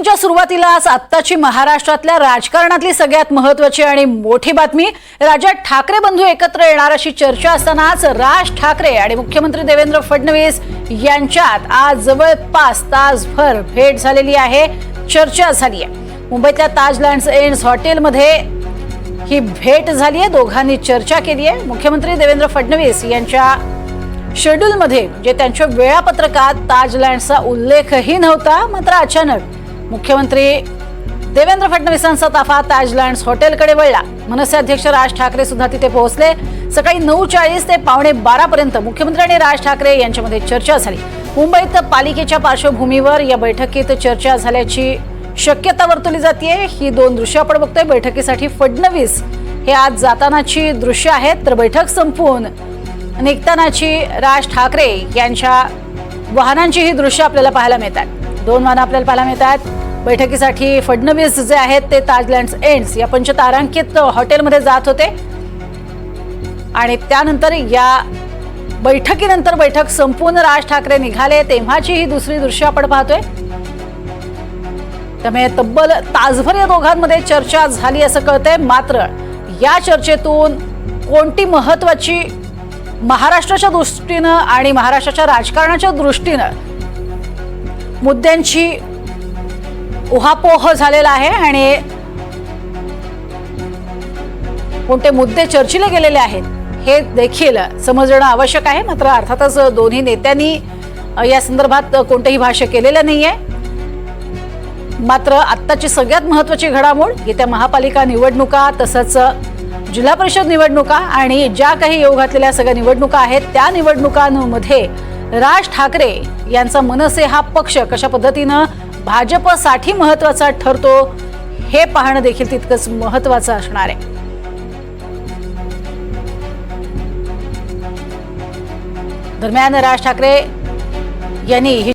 च्या सुरुवातीलाच आत्ताची महाराष्ट्रातल्या राजकारणातली सगळ्यात महत्त्वाची आणि मोठी बातमी, राज्यात ठाकरे बंधू एकत्र येणार अशी चर्चा असतानाच राज ठाकरे आणि मुख्यमंत्री देवेंद्र फडणवीस यांच्यात आज जवळपास तासभर भेट झालेली आहे, चर्चा झाली आहे। मुंबईतल्या ताज लँड्स एंड्स हॉटेलमध्ये ही भेट झाली आहे, दोघांनी चर्चा केली आहे। मुख्यमंत्री देवेंद्र फडणवीस यांच्या शेड्यूलमध्ये जे त्यांच्या वेळापत्रकात ताज लँड्सचा उल्लेखही नव्हता, मात्र अचानक मुख्यमंत्री देवेंद्र फडणवीसांचा ताफा ताज लँड्स हॉटेलकडे वळला। मनसे अध्यक्ष राज ठाकरे सुद्धा तिथे पोहोचले। सकाळी 9:40 ते 11:15 पर्यंत मुख्यमंत्री आणि राज ठाकरे यांच्यामध्ये चर्चा झाली। मुंबईत पालिकेच्या पार्श्वभूमीवर या बैठकीत चर्चा झाल्याची शक्यता वर्तवली जाते। ही दोन दृश्य आपण बघतोय। बैठकीसाठी फडणवीस हे आज जातानाची दृश्य आहेत, तर बैठक संपून निघतानाची राज ठाकरे यांच्या वाहनांची ही दृश्य आपल्याला पाहायला मिळतात। दोन वाहनं आपल्याला पाहायला मिळतात। बैठकीसाठी फडणवीस जे आहेत ते ताज लँड्स एंड्स या पंचतारांकित हॉटेलमध्ये जात होते आणि त्यानंतर या बैठकीनंतर बैठक संपून राज ठाकरे निघाले तेव्हाची ही दुसरी दृश्य आपण पाहतोय। त्यामुळे तब्बल तासभर या दोघांमध्ये चर्चा झाली असं कळतंय। मात्र या चर्चेतून कोणती महत्त्वाची महाराष्ट्राच्या दृष्टीनं आणि महाराष्ट्राच्या राजकारणाच्या दृष्टीनं मुद्द्यांची उहापोह झालेला आहे आणि कोणते मुद्दे चर्चिले गेलेले आहेत हे देखील समजणं आवश्यक आहे। मात्र अर्थातच दोन्ही नेत्यांनी या संदर्भात कोणतेही भाष्य केलेलं नाहीये। मात्र आत्ताची सगळ्यात महत्त्वाची घडामोड येत्या महापालिका निवडणुका तसंच जिल्हा परिषद निवडणुका आणि ज्या काही येऊ घातलेल्या सगळ्या निवडणुका आहेत त्या निवडणुकांमध्ये राज ठाकरे यांचा मनसे हा पक्ष कशा पद्धतीनं भाजपसाठी महत्त्वाचा ठरतो हे पाहणं देखील तितकंच महत्त्वाचं असणार आहे। दरम्यान राज ठाकरे यांनी